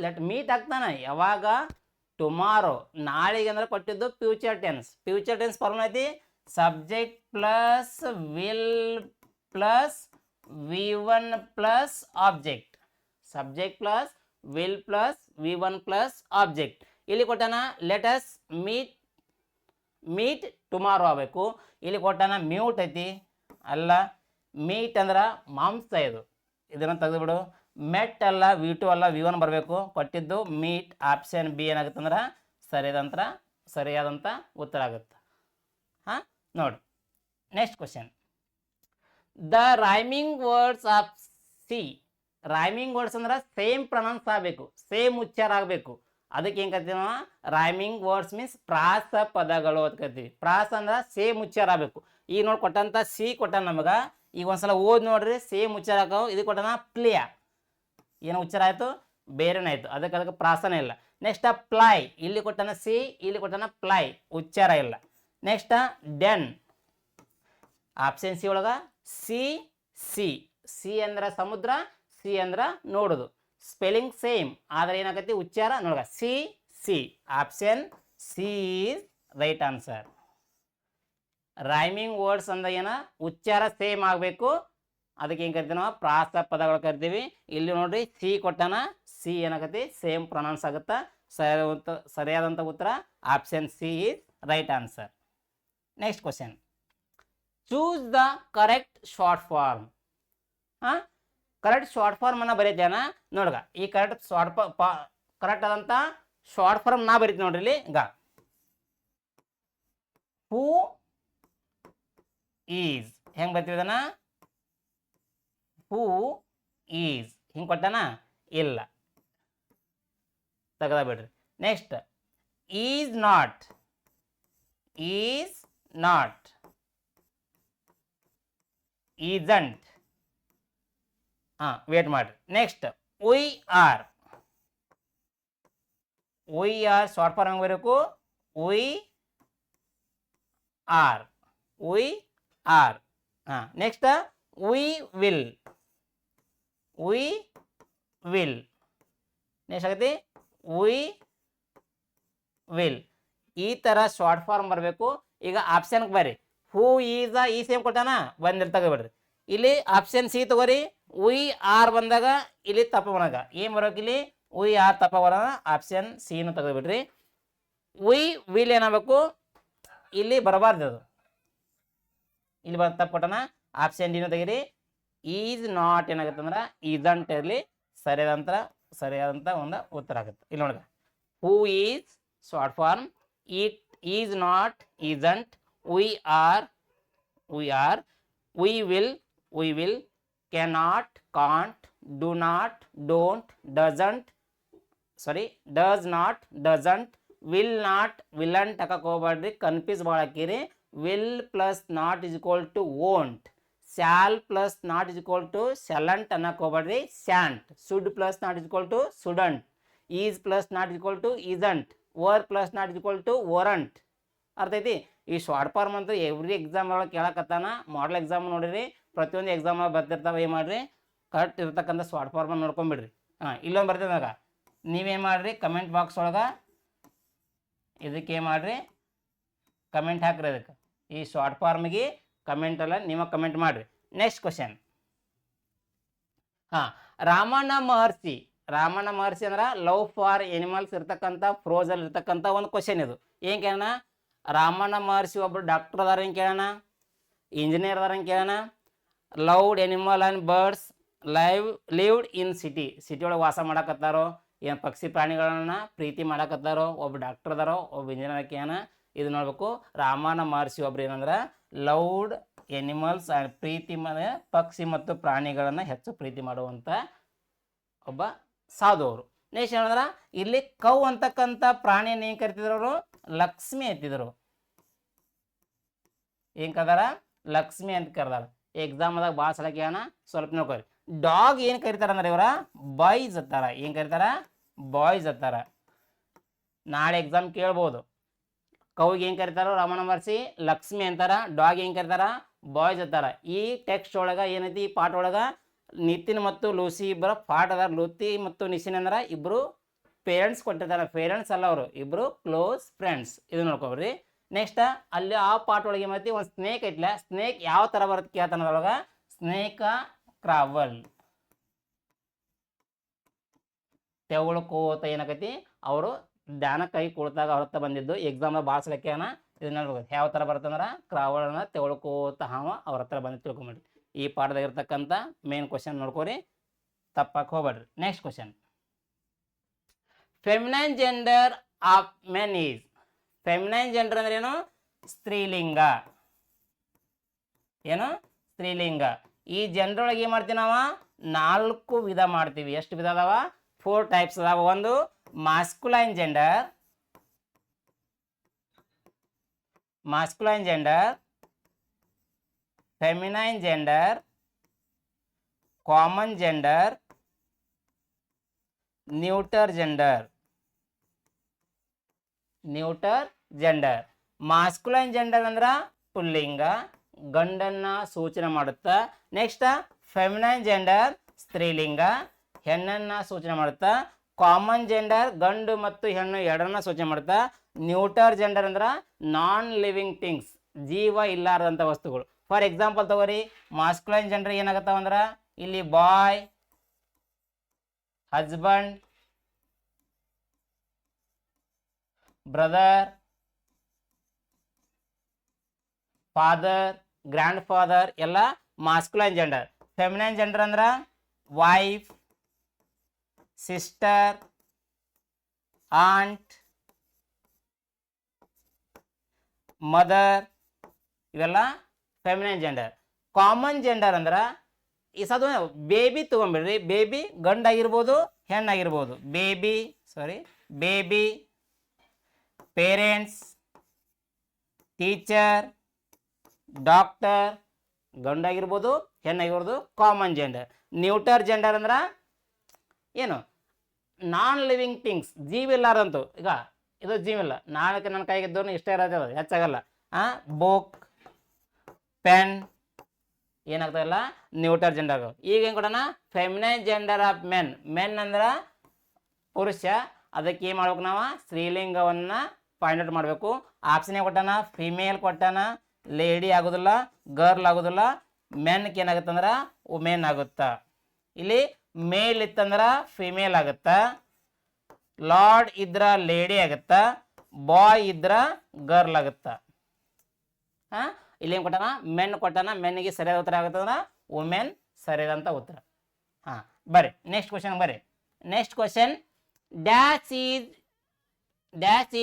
ಲೆಟ್ ಮೀಟ್ ಆಗ್ತಾನ ಯಾವಾಗ? ಟುಮಾರೋ, ನಾಳೆಗೆ ಅಂದ್ರೆ ಕೊಟ್ಟಿದ್ದು future tense. Future tense formula ಐತಿ subject plus will plus V1 plus object. Subject plus will plus V1 plus object. ಇಲ್ಲಿ ಕೊಟ್ಟಾನ ಲೆಟಸ್ ಮೀಟ್ ಟುಮಾರೋ ಆಗಬೇಕು. ಇಲ್ಲಿ ಕೊಟ್ಟಾನ ಮ್ಯೂಟ್ ಐತಿ, ಅಲ್ಲ. ಮೀಟ್ ಅಂದ್ರ ಮಾಂಸ, ಇದನ್ನ ತೆಗೆದುಬಿಡು. ಮೆಟ್ ಅಲ್ಲ, V2 ಅಲ್ಲ, V1 ಬರಬೇಕು. ಕೊಟ್ಟಿದ್ದು ಮೀಟ್. ಆಪ್ಷನ್ ಬಿ ಏನಾಗುತ್ತೆ ಅಂದ್ರೆ ಸರಿಯಾದಂಥ ಉತ್ತರ ಆಗುತ್ತೆ. ಹಾಂ ನೋಡಿ. Next question. The rhyming words of C. Rhyming words ಅಂದ್ರೆ ಸೇಮ್ ಪ್ರೊನೌನ್ಸ್ ಆಗಬೇಕು, ಸೇಮ್ ಉಚ್ಚಾರ ಆಗಬೇಕು. ಅದಕ್ಕೆ ಏನು ಕರಿತೀವಿ ನಾವು? ರೈಮಿಂಗ್ ವರ್ಡ್ಸ್ ಮೀನ್ಸ್ ಪ್ರಾಸ ಪದಗಳು ಅಂತ ಕರಿತೀವಿ. ಪ್ರಾಸ ಅಂದ್ರೆ ಸೇಮ್ ಉಚ್ಚಾರ ಆಗಬೇಕು. ಈಗ ನೋಡಿ ಕೊಟ್ಟಂತ ಸಿ ಕೊಟ್ಟಾನ ನಮಗೆ. ಈಗ ಒಂದ್ಸಲ ಓದ್ ನೋಡ್ರಿ, ಸೇಮ್ ಉಚ್ಚಾರ ಆಗೋವು. ಇದು ಕೊಟ್ಟಾನ ಪ್ಲಿಯ, ಏನೋ ಉಚ್ಚಾರ ಆಯಿತು, ಬೇರೆನೇ ಆಯಿತು, ಅದಕ್ಕೆ ಪ್ರಾಸನೇ ಇಲ್ಲ. ನೆಕ್ಸ್ಟ್ ಪ್ಲೈ, ಇಲ್ಲಿ ಕೊಟ್ಟಾನ ಸಿ, ಇಲ್ಲಿ ಕೊಟ್ಟಾನ ಪ್ಲೈ, ಉಚ್ಚಾರ ಇಲ್ಲ. ನೆಕ್ಸ್ಟ್ ಡೆನ್, ಆಪ್ಷನ್ ಸಿ ಒಳಗ ಸಿ ಸಿ. ಸಿ ಅಂದ್ರ ಸಮುದ್ರ, ಸಿ ಅಂದ್ರ ನೋಡುದು. ಸ್ಪೆಲ್ಲಿಂಗ್ ಸೇಮ್, ಆದ್ರೆ ಏನಾಗತ್ತೆ ಉಚ್ಚಾರ ನೋಡ C C. Option C is right answer. Rhyming words ಅಂದ ಏನ? ಉಚ್ಚಾರ ಸೇಮ್ ಆಗಬೇಕು. ಅದಕ್ಕೆ ಏನು ಕರಿತೀವಿ ನಾವು? ಪ್ರಾಸ ಪದಗಳು ಕರಿತೀವಿ. ಇಲ್ಲಿ ನೋಡ್ರಿ ಸಿ ಕೊಟ್ಟಾನ, ಸಿ ಏನಾಗತ್ತೆ ಸೇಮ್ ಪ್ರೊನೌನ್ಸ್ ಆಗುತ್ತಾ. ಸರಿಯಾದಂಥ ಉತ್ತರ option C is right answer. Next question. Choose the correct short form. ಹಾಂ, ಕರೆಕ್ಟ್ ಶಾರ್ಟ್ ಫಾರ್ಮ್ ಅನ್ನ ಬರೀತೇನ ನೋಡ್ಗ. ಈ ಕರೆಕ್ಟ್ ಆದಂತ ಶಾರ್ಟ್ ಫಾರ್ಮ್ ನಾ ಬರೀತೀನಿ ನೋಡ್ರಿ. ಇಲ್ಲಿ ಈಗ ಹೂ ಈಸ್ ಹೆಂಗ್ ಬರ್ತೀವಿ ಇದನ್ನ? ಹೂ ಈಸ್ ಹಿಂಗ್ ಕೊಟ್ಟಾನ? ಇಲ್ಲ, ತೆಗೆದ ಬಿಡ್ರಿ. Next is not. Is not, isn't. Wait ಮಾಡ್ರಿ. Next we are. We are short form ಹೆಂಗ್ ಬರಬೇಕು? We are, we are. Next we will, we will. Next ಆಗತಿ ವಿ ವಿಲ್. ಈ ತರ ಶಾರ್ಟ್ ಫಾರ್ಮ್ ಬರಬೇಕು. ಈಗ ಆಪ್ಷನ್ ಬರ್ರಿ. ಹೂ ಈಸ್ ಈ ಸೇಮ್ ಕೊಟ್ಟಾನ, ಬಂದಿರ್ ತಗೋಬಿಡ್ರಿ. ಇಲ್ಲಿ ಆಪ್ಷನ್ ಸಿ ತಗೋರಿ. ವಿ ಆರ್ ಬಂದಾಗ ಇಲ್ಲಿ ತಪ್ಪ ಬರೋಗ ಏನ್ ಬರೋಕೆ? ಇಲ್ಲಿ ವಿ ಆರ್ ತಪ್ಪ ಬರೋಣ. ಆಪ್ಷನ್ ಸಿ ನ ತಗೋಬಿಡ್ರಿ. ವಿ ವಿಲ್ ಏನಾಗಬೇಕು? ಇಲ್ಲಿ ಬರಬಾರ್ದು, ಅದು ಇಲ್ಲಿ ತಪ್ಪ ಕೊಟ್ಟಾನ. ಆಪ್ಷನ್ ಡಿನ ತೆಗಿರಿ. ಈಸ್ ನಾಟ್ ಏನಾಗುತ್ತೆ ಅಂದ್ರೆ ಈಸಂಟ್ ಇರಲಿ. ಸರಿಯಾದಂತ ಒಂದು ಉತ್ತರ ಆಗುತ್ತೆ. ಇಲ್ಲಿ ನೋಡ್ಗ who is short form, it is not, isn't, we are, we are, we will, cannot, can't, do not, don't, doesn't, sorry, does not, doesn't, will not, willn't ಹಾಕಕ್ಕೆ ಹೋಗ್ಬೇಡ್ರಿ, ಕನ್ಫ್ಯೂಸ್ ಭಾಳ ಆಕಿರಿ. will plus not is equal to won't, shall plus not is equal to shalln't ಅನ್ನಕ್ಕೆ ಹೋಗ್ಬೇಡ್ರಿ, shan't, should plus not is equal to shouldn't, is plus not is equal to isn't, were plus not is equal to weren't. ಅರ್ಥ ಐತಿ? ಈ short form ಅಂತೂ every exam ಒಳಗೆ ಕೇಳಕತ್ತಾನ. ಮಾಡಲ್ exam ನೋಡಿರಿ, ಪ್ರತಿಯೊಂದು exam ಬರ್ತಿರ್ತಾವೆ. ಏನು ಮಾಡಿರಿ, ಕರೆಕ್ಟ್ ಇರ್ತಕ್ಕಂಥ ಶಾರ್ಟ್ ಫಾರ್ಮ್ ನೋಡ್ಕೊಂಬಿಡ್ರಿ. ಇಲ್ಲೊಂದು ಬರ್ತಿದ್ದಾಗ ನೀವೇನು ಮಾಡಿರಿ, ಕಮೆಂಟ್ ಬಾಕ್ಸ್ ಒಳಗೆ ಇದಕ್ಕೆ ಏನು ಮಾಡಿರಿ, ಕಮೆಂಟ್ ಹಾಕ್ರಿ. ಅದಕ್ಕೆ ಈ ಶಾರ್ಟ್ ಫಾರ್ಮಿಗೆ ಕಮೆಂಟಲ್ಲ ನೀವು ಕಮೆಂಟ್ ಮಾಡಿರಿ. ನೆಕ್ಸ್ಟ್ ಕ್ವಶನ್, ರಾಮಣ್ಣ ಮಹರ್ಷಿ. ರಾಮಣ್ಣ ಮಹರ್ಷಿ ಅಂದ್ರೆ ಲವ್ ಫಾರ್ ಎನಿಮಲ್ಸ್ ಇರ್ತಕ್ಕಂಥ ಫ್ರೋಜಲ್ ಇರ್ತಕ್ಕಂಥ ಒಂದು ಕ್ವಶನ್ ಇದು. ಏನು ಕೇಳೋಣ, ರಾಮಣ್ಣ ಮಹರ್ಷಿ ಒಬ್ಬರು ಡಾಕ್ಟರ್ ಅದಾರ ಏನು ಕೇಳೋಣ, ಇಂಜಿನಿಯರ್ ಅದಾರ ಏನು ಕೇಳೋಣ. Loved animal and birds lived in city ಒಳಗೆ ವಾಸ ಮಾಡಕತ್ತಾರೋ, ಏನು ಪಕ್ಷಿ ಪ್ರಾಣಿಗಳನ್ನ ಪ್ರೀತಿ ಮಾಡಕತ್ತಾರೋ, ಒಬ್ಬ ಡಾಕ್ಟರ್ ಅದಾರೋ, ಒಬ್ಬ ಇಂಜಿನಿಯರ್ ಕೇಳೋಣ. ಇದು ನೋಡ್ಬೇಕು. ರಾಮಣ್ಣ ಮಹರ್ಷಿ ಒಬ್ರು ಏನಂದ್ರೆ ಲವ್ಡ್ ಎನಿಮಲ್ಸ್ ಆ್ಯಂಡ್ ಪ್ರೀತಿ ಪಕ್ಷಿ ಮತ್ತು ಪ್ರಾಣಿಗಳನ್ನು ಹೆಚ್ಚು ಪ್ರೀತಿ ಮಾಡುವಂಥ ಒಬ್ಬ ಸಾಧುವರು. ನೆಕ್ಸ್ಟ್ ಏನಂದ್ರೆ ಇಲ್ಲಿ ಕೌ ಅಂತಕ್ಕಂಥ ಪ್ರಾಣಿಯನ್ನು ಏನು ಕರಿತಿದ್ರು ಅವರು, ಲಕ್ಷ್ಮಿ ಅಂತಿದ್ರು. ಏನು ಕರ್ದಾರ, ಲಕ್ಷ್ಮಿ ಅಂತ ಕರ್ದಾರ. ಎಕ್ಸಾಮ್ದಾಗ ಭಾಳ ಸಲ ಕೇಳೋಣ, ಸ್ವಲ್ಪ ನೋಡ್ಕೊರಿ. ಡಾಗ್ ಏನು ಕರಿತಾರ ಅಂದ್ರೆ ಇವರ ಬಾಯ್ಸ್ ಅತ್ತಾರ. ಏನು ಕರಿತಾರ, ಬಾಯ್ಸ್ ಅತ್ತಾರ. ನಾಳೆ ಎಕ್ಸಾಮ್ ಕೇಳ್ಬೋದು. ಕೌಗೆ ಏನು ಕರಿತಾರೋ ರಾಮಣ್ಣ ಮಹರ್ಷಿ ಲಕ್ಷ್ಮಿ ಅಂತಾರ, ಡಾಗ್ ಏನು ಕರಿತಾರ ಬಾಯ್ಸ್ ಅತ್ತಾರ. ಈ ಟೆಕ್ಸ್ಟ್ ಒಳಗೆ ಏನೈತಿ, ಈ ಪಾಠ ಒಳಗೆ ನಿತಿನ್ ಮತ್ತು ಲೂಸಿ ಇಬ್ಬರ ಪಾಠ ಅದಾರ. ಲೂತಿ ಮತ್ತು ನಿಶಿನ್ ಅಂದ್ರೆ ಇಬ್ಬರು ಪೇರೆಂಟ್ಸ್ ಕೊಟ್ಟಿರ್ತಾರೆ. ಪೇರೆಂಟ್ಸ್ ಅಲ್ಲ, ಅವರು ಇಬ್ಬರು ಕ್ಲೋಸ್ ಫ್ರೆಂಡ್ಸ್. ಇದು ನೋಡ್ಕೊಬ್ರಿ. ನೆಕ್ಸ್ಟ್ ಅಲ್ಲಿ ಆ ಪಾಠ ಒಳಗೆ ಏನೈತಿ, ಒಂದು ಸ್ನೇಕ್ ಐತ್ಲ. ಸ್ನೇಕ್ ಯಾವ ಥರ ಬರುತ್ತೆ ಕೇಳ್ತಾನ ಅದ್ರೊಳಗೆ, ಸ್ನೇಕ ಕ್ರಾವಲ್ ತೆವಳ್ಕೋತ ಏನಾಕೈತಿ, ಅವರು ಧ್ಯಾನ ಕೈ ಕೊಡ್ತಾಗ ಹೊರತ ಬಂದಿದ್ದು. ಎಕ್ಸಾಮ್ ಭಾಳ ಸಲಕ್ಕೆನ ಇದನ್ನ ನೋಡ್ಬೇಕು ಯಾವ ಥರ ಬರ್ತಂದ್ರೆ ಕ್ರಾವಲ್ನ ತೆವಳ್ಕೋತ ಹಾವ ಅವ್ರ ಹತ್ರ ಬಂದು ತಿಳ್ಕೊಂಬಿಡ್ರಿ. ಈ ಪಾಠದಾಗ ಇರ್ತಕ್ಕಂಥ ಮೇನ್ ಕ್ವಶನ್ ನೋಡ್ಕೊರಿ, ತಪ್ಪಕ್ಕೆ ಹೋಗ್ಬೇಡ್ರಿ. Next question, feminine gender of men is. Feminine gender ಅಂದ್ರೆ ಏನು, ಸ್ತ್ರೀಲಿಂಗ. ಏನು, ಸ್ತ್ರೀಲಿಂಗ. ಈ ಜೆಂಡರ್ ಒಳಗೆ ಏನು ಮಾಡ್ತೀವಿ ನಾವು, 4 ವಿಧ ಮಾಡ್ತೀವಿ. ಎಷ್ಟು ವಿಧ ಅದಾವ, 4 ಟೈಪ್ಸ್ ಅದಾವ. ಒಂದು ಮಾಸ್ಕುಲೈನ್ gender, masculine gender, feminine gender, common gender, neuter gender. neuter gender. masculine gender ಅಂದ್ರ ಪುಲ್ಲಿಂಗ, ಗಂಡನ್ನ ಸೂಚನೆ ಮಾಡುತ್ತಾ. ನೆಕ್ಸ್ಟ್ ಫೆಮಿನೈನ್ ಜೆಂಡರ್ ಸ್ತ್ರೀಲಿಂಗ, ಹೆಣ್ಣನ್ನ ಸೂಚನೆ ಮಾಡುತ್ತಾ. ಕಾಮನ್ ಜೆಂಡರ್ ಗಂಡು ಮತ್ತು ಹೆಣ್ಣು ಎರಡನ್ನ ಸೂಚನೆ ಮಾಡುತ್ತಾ. ನ್ಯೂಟರ್ ಜೆಂಡರ್ ಅಂದ್ರೆ ನಾನ್ ಲಿವಿಂಗ್ ಥಿಂಗ್ಸ್, ಜೀವ ಇಲ್ಲಾರದಂಥ ವಸ್ತುಗಳು. ಫಾರ್ ಎಕ್ಸಾಂಪಲ್ ತಗೋರಿ, ಮಾಸ್ಕುಲೈನ್ ಜೆಂಡರ್ ಏನಾಗತ್ತಾವ ಅಂದ್ರೆ ಇಲ್ಲಿ boy, husband, brother, father, grandfather ಎಲ್ಲ ಮಾಸ್ಕುಲೈನ್ ಜೆಂಡರ್. ಫೆಮಿನೈನ್ ಜೆಂಡರ್ ಅಂದ್ರೆ ವೈಫ್, ಸಿಸ್ಟರ್, ಆಂಟ್, ಮದರ್, ಇವೆಲ್ಲ ಫೆಮಿನೈನ್ ಜೆಂಡರ್. ಕಾಮನ್ ಜೆಂಡರ್ ಅಂದ್ರೆ ಈ ಸಾಧು ಬೇಬಿ ತಗೊಂಡ್ಬಿಡ್ರಿ. ಬೇಬಿ ಗಂಡಾಗಿರ್ಬೋದು ಹೆಣ್ಣಾಗಿರ್ಬೋದು. ಬೇಬಿ, ಪೇರೆಂಟ್ಸ್, ಟೀಚರ್, ಡಾಕ್ಟರ್, ಗಂಡಾಗಿರ್ಬೋದು ಹೆಣ್ಣಾಗಿರ್ಬೋದು. Common gender. ನ್ಯೂಟರ್ ಜೆಂಡರ್ ಅಂದ್ರೆ ಏನು, ನಾನ್ ಲಿವಿಂಗ್ ಥಿಂಗ್ಸ್, ಜೀವ ಇಲ್ಲಾರ್ದಂತು. ಈಗ ಇದು ಜೀವ ಇಲ್ಲ, ನಾಳೆ ನನ್ನ ಕೈಗಿದ್ದವ್ರು ಇಷ್ಟೇ ಇರೋದೇ, ಅದು ಹೆಚ್ಚಾಗಲ್ಲ. ಬುಕ್, ಪೆನ್ ಏನಾಗ್ತಾಯಿಲ್ಲ, ನ್ಯೂಟರ್ ಜೆಂಡರ್. ಈಗ ಏನು ಕೊಡೋಣ, feminine gender of men. Men ಅಂದ್ರೆ ಪುರುಷ, ಅದಕ್ಕೆ ಏನು ಮಾಡ್ಬೇಕು ನಾವು, ಸ್ತ್ರೀಲಿಂಗವನ್ನು ಫೈಂಡ್ ಔಟ್ ಮಾಡಬೇಕು. ಆಪ್ಷನ್ ಏನು ಕೊಟ್ಟಾನ, ಫಿಮೇಲ್ ಕೊಟ್ಟಾನ, ಲೇಡಿ ಆಗೋದಿಲ್ಲ, ಗರ್ಲ್ ಆಗೋದಿಲ್ಲ. ಮೆನ್ಗೆ ಏನಾಗುತ್ತಂದ್ರೆ ವುಮೆನ್ ಆಗುತ್ತಾ. ಇಲ್ಲಿ ಮೇಲ್ ಇತ್ತಂದ್ರೆ ಫಿಮೇಲ್ ಆಗುತ್ತಾ, ಲಾರ್ಡ್ ಇದ್ರ ಲೇಡಿ ಆಗುತ್ತಾ, ಬಾಯ್ ಇದ್ರ ಗರ್ಲ್ ಆಗುತ್ತಾ. ಇಲ್ಲಿ ಏನು ಕೊಟ್ಟಾನ, ಮೆನ್ ಕೊಟ್ಟಾನ. ಮೆನ್ಗೆ ಸರಿಯಾದ ಉತ್ತರ ಆಗುತ್ತೆ ಅಂದ್ರೆ ವುಮೆನ್ ಸರಿಯಾದಂಥ ಉತ್ತರ. ಬರ್ರಿ ನೆಕ್ಸ್ಟ್ ಕ್ವಶನ್ ಬರ್ರಿ. Next question, dash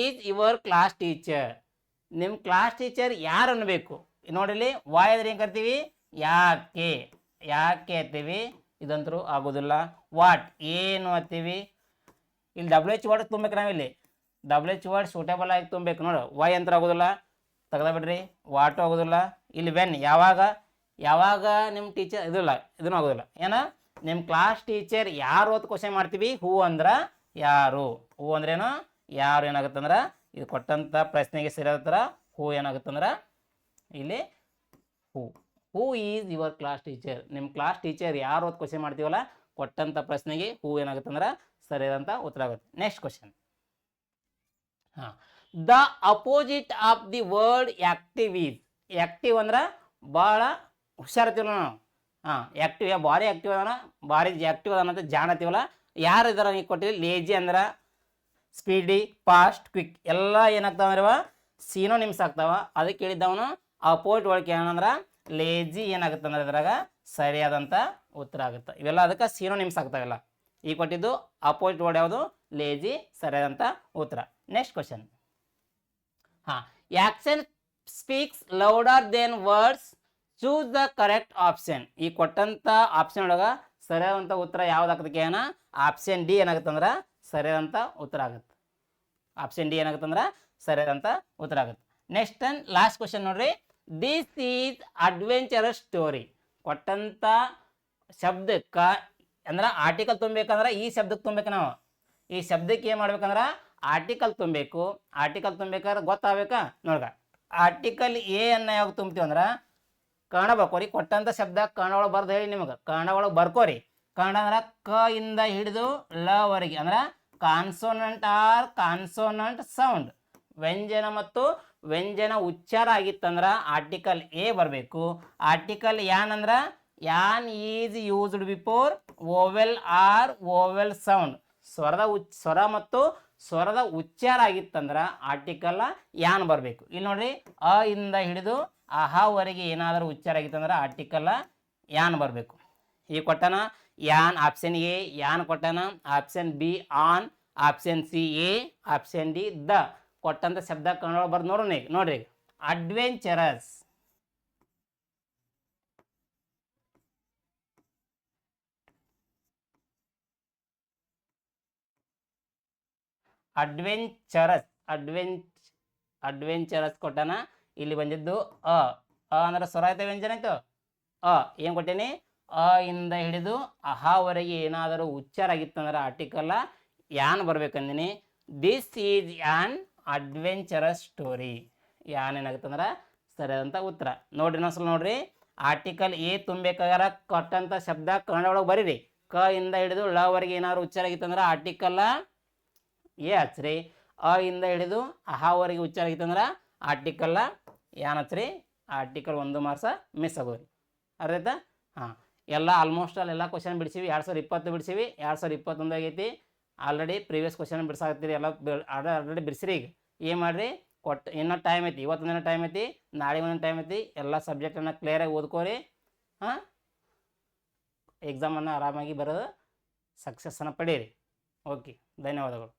is your class teacher. ನಿಮ್ಮ ಕ್ಲಾಸ್ ಟೀಚರ್ ಯಾರು ಅನ್ನಬೇಕು. ನೋಡಿಲಿ ವಾಯ್ ಅಂದ್ರೆ ಏನು ಕರಿತೀವಿ, ಯಾಕೆ, ಯಾಕೆ ಅಂತೀವಿ, ಇದಂತರೂ ಆಗೋದಿಲ್ಲ. ವಾಟ್ ಏನು ಅಂತೀವಿ. ಇಲ್ಲಿ WH ವರ್ಡ್ ತುಂಬಬೇಕು, ನಾವಿಲ್ಲಿ WH ವರ್ಡ್ ಸೂಟೇಬಲ್ ಆಗಿ ತುಂಬಬೇಕು. ನೋಡು ವೈ ಅಂತ ಆಗೋದಿಲ್ಲ, ತೆಗ್ದ ಬಿಡ್ರಿ. ವಾಟು ಆಗೋದಿಲ್ಲ. ಇಲ್ಲಿ ವೆನ್ ಯಾವಾಗ, ಯಾವಾಗ ನಿಮ್ಮ ಟೀಚರ್ ಇದಿಲ್ಲ, ಇದನ್ನು ಆಗೋದಿಲ್ಲ. ಏನ ನಿಮ್ಮ ಕ್ಲಾಸ್ ಟೀಚರ್ ಯಾರು ಅಂತ ಕ್ವಶನ್ ಮಾಡ್ತೀವಿ. ಹೂ ಅಂದ್ರೆ ಯಾರು, ಹೂ ಅಂದ್ರೇನು ಯಾರು ಏನಾಗುತ್ತಂದ್ರೆ ಇದು ಕೊಟ್ಟಂಥ ಪ್ರಶ್ನೆಗೆ ಸರಿಯಾದ ಥರ ಹೂ ಏನಾಗುತ್ತಂದ್ರೆ ಇಲ್ಲಿ who. Who is your class teacher. ನಿಮ್ಮ ಕ್ಲಾಸ್ ಟೀಚರ್ ಯಾರು ಅಂತ ಕ್ವಶನ್ ಮಾಡ್ತೀವಲ್ಲ, ಕೊಟ್ಟಂಥ ಪ್ರಶ್ನೆಗೆ ಹೂ ಏನಾಗುತ್ತಂದ್ರೆ ಸರಿಯಾದಂಥ ಉತ್ತರ ಆಗುತ್ತೆ. Next question. ಹಾಂ, the opposite of the word active is. Active ಅಂದ್ರೆ ಭಾಳ ಹುಷಾರಿರ್ತೀವಲ್ಲ ನಾವು. ಹಾಂ, ಆ್ಯಕ್ಟಿವ್ ಭಾರಿ ಆ್ಯಕ್ಟಿವ್ ಅದಾನ, ಭಾರಿ ಆ್ಯಕ್ಟಿವ್ ಅದಾನ ಅಂತ ಜಾಣತೀವಲ್ಲ. ಯಾರು ಇದಾರ ನೀವು ಕೊಟ್ಟಿದ್ವಿ. ಲೇಜಿ ಅಂದ್ರೆ ಸ್ಪೀಡಿ, ಫಾಸ್ಟ್, ಕ್ವಿಕ್ ಎಲ್ಲ ಏನಾಗ್ತಾವ, ಸಿನೋನಿಮ್ಸ್ ಆಗ್ತಾವ. ಅದಕ್ಕೆ ಕೇಳಿದ್ದವನು ಅಪೋಸಿಟ್ ವರ್ಡ್ ಏನಂದ್ರೆ ಲೇಜಿ ಏನಾಗುತ್ತೆ ಅಂದ್ರೆ ಇದ್ರಾಗ ಸರಿಯಾದಂಥ ಉತ್ತರ ಆಗುತ್ತೆ. ಇವೆಲ್ಲ ಅದಕ್ಕೆ ಸಿನೋನಿಮ್ಸ್ ಆಗ್ತಾವೆಲ್ಲ. ಈಗ ಕೊಟ್ಟಿದ್ದು ಅಪೋಸಿಟ್ ವರ್ಡ್ ಯಾವುದು, ಲೇಜಿ, ಸರಿಯಾದಂಥ ಉತ್ತರ. Next question. ಹಾಂ, action speaks louder than words, choose the correct option. ಈ ಕೊಟ್ಟಂಥ ಆಪ್ಷನ್ ಒಳಗೆ ಸರಿಯಾದಂಥ ಉತ್ತರ ಯಾವುದಾಗತ್ತೆ ಏನ, ಆಪ್ಷನ್ ಡಿ ಏನಾಗುತ್ತೆ ಅಂದ್ರೆ ಸರಿಯಾದಂಥ ಉತ್ತರ ಆಗುತ್ತೆ. ಆಪ್ಷನ್ ಡಿ ಏನಾಗುತ್ತೆ ಅಂದ್ರೆ ಸರಿಯಾದಂಥ ಉತ್ತರ ಆಗುತ್ತೆ. ನೆಕ್ಸ್ಟ್ ಅಂಡ್ ಲಾಸ್ಟ್ ಕ್ವಶನ್ ನೋಡ್ರಿ. This is adventurous story. ಕೊಟ್ಟಂಥ ಶಬ್ದಕ್ಕೆ ಅಂದ್ರೆ ಆರ್ಟಿಕಲ್ ತುಂಬಬೇಕಂದ್ರೆ ಈ ಶಬ್ದಕ್ಕೆ ತುಂಬಬೇಕು. ನಾವು ಈ ಶಬ್ದಕ್ಕೆ ಏನು ಮಾಡ್ಬೇಕಂದ್ರೆ ಆರ್ಟಿಕಲ್ ತುಂಬಬೇಕು. ಆರ್ಟಿಕಲ್ ತುಂಬಬೇಕಾದ್ರೆ ಗೊತ್ತಾಗಬೇಕಾ ನೋಡ್ಗ. ಆರ್ಟಿಕಲ್ ಎ ಅನ್ನ ಯಾವಾಗ ತುಂಬ್ತೀವಿ ಅಂದ್ರೆ ಕನ್ನಡ ಬರ್ಕೋರಿ. ಕೊಟ್ಟಂಥ ಶಬ್ದ ಕನ್ನಡ ಒಳಗೆ ಬರ್ದು ಹೇಳಿ ನಿಮಗೆ, ಕನ್ನಡ ಒಳಗೆ ಬರ್ಕೋರಿ. ಕನ್ನಡ ಅಂದ್ರೆ ಕ ಇಂದ ಹಿಡಿದು ಲ ವರೆಗೆ ಅಂದ್ರೆ ಕಾನ್ಸೋನೆಂಟ್ ಆರ್ ಕಾನ್ಸೋನೆಂಟ್ ಸೌಂಡ್. ವ್ಯಂಜನ ಮತ್ತು ವ್ಯಂಜನ ಉಚ್ಚಾರ ಆಗಿತ್ತಂದ್ರೆ ಆರ್ಟಿಕಲ್ ಎ ಬರಬೇಕು. ಆರ್ಟಿಕಲ್ ಯಾನ್ ಅಂದ್ರೆ an is used before vowel or vowel sound. ಸ್ವರ ಮತ್ತು ಸ್ವರದ ಉಚ್ಚಾರ ಆಗಿತ್ತಂದ್ರೆ ಆರ್ಟಿಕಲ್ ಯಾನ್ ಬರಬೇಕು. ಇಲ್ಲಿ ನೋಡ್ರಿ, ಅ ಇಂದ ಹಿಡಿದು ಅಹವರೆಗೆ ಏನಾದರೂ ಉಚ್ಚಾರ ಆಗಿತ್ತಂದ್ರೆ ಆರ್ಟಿಕಲ್ ಯಾನ್ ಬರಬೇಕು. ಈ ಕೊಟ್ಟನ ಯಾನ್ ಆಪ್ಷನ್ ಎ, ಯಾನ್ ಕೊಟ್ಟನ option B on, option C A, option D the. ಕೊಟ್ಟಂತ ಶಬ್ದ ಕನ್ನಡ ಬರ್ದು ನೋಡ್ರಿ. ನೋಡ್ರಿ, ಅಡ್ವೆಂಚರಸ್, ಅಡ್ವೆಂಚರಸ್, ಅಡ್ವೆಂಚರಸ್ ಕೊಟ್ಟನ. ಇಲ್ಲಿ ಬಂದಿದ್ದು ಅ, ಅ ಅಂದ್ರೆ ಸ್ವರ ಆಯ್ತು, ವ್ಯಂಜನ ಆಯ್ತು. ಅ ಏನು ಕೊಟ್ಟೇನಿ, ಅ ಇಂದ ಹಿಡಿದು ಅಹವರೆಗೆ ಏನಾದರೂ ಉಚ್ಚಾರ ಆಗಿತ್ತಂದ್ರೆ ಆರ್ಟಿಕಲ್ ಯಾನ್ ಬರ್ಬೇಕಂದಿನಿ. This is an adventurous story. An ಏನಾಗುತ್ತಂದ್ರೆ ಸರಿಯಾದಂಥ ಉತ್ತರ. ನೋಡ್ರಿ ಇನ್ನೊಂದ್ಸಲ ನೋಡ್ರಿ. ಆರ್ಟಿಕಲ್ ಎ ತುಂಬಬೇಕಾದ್ರೆ ಕೊಟ್ಟಂಥ ಶಬ್ದ ಕನ್ನಡ ಒಳಗೆ ಬರೀರಿ. ಕ ಇಂದ ಹಿಡಿದು ಳ ವರೆಗೆ ಏನಾದ್ರು ಉಚ್ಚಾರ ಆಗಿತ್ತಂದ್ರೆ ಆರ್ಟಿಕಲ್ ಎ ಹಚ್ಚ್ರಿ. ಅ ಇಂದ ಹಿಡಿದು ಅಹವರೆಗೆ ಉಚ್ಚಾರ ಆಗಿತ್ತಂದ್ರೆ ಆರ್ಟಿಕಲ್ ಯಾನ್ ಹಚ್ಚ್ರಿ. ಆರ್ಟಿಕಲ್ 1 ಮಾರ್ಕ್ಸ ಮಿಸ್ ಆಗೋರಿ. ಅರ್ಥ ಆಯ್ತಾ? ಹಾಂ, ಎಲ್ಲ ಆಲ್ಮೋಸ್ಟ್ ಎಲ್ಲ ಕ್ವಶನ್ ಬಿಡಿಸಿವಿ. 2020 ಬಿಡಿಸಿವಿ, 2021 ಆಗೈತಿ. ಆಲ್ರೆಡಿ ಪ್ರೀವಿಯಸ್ ಕ್ವಶನ್ ಬಿಡ್ಸಾಕತ್ತೀರಿ ಎಲ್ಲ. ಆಲ್ರೆಡಿ ಬಿಡಿಸ್ರಿ. ಈಗ ಏನು ಮಾಡಿರಿ, ಕೊಟ್ಟು ಇನ್ನೂ ಟೈಮ್ ಐತಿ. ಇವತ್ತೊಂದಿನ ಟೈಮ್ ಐತಿ, ನಾಳೆ ಒಂದಿನ ಟೈಮ್ ಐತಿ. ಎಲ್ಲ ಸಬ್ಜೆಕ್ಟನ್ನು ಕ್ಲಿಯರಾಗಿ ಓದ್ಕೋರಿ. ಹಾಂ, ಎಕ್ಸಾಮನ್ನು ಆರಾಮಾಗಿ ಬರೋದು ಸಕ್ಸಸ್ಸನ್ನು ಪಡೀರಿ. ಓಕೆ, ಧನ್ಯವಾದಗಳು.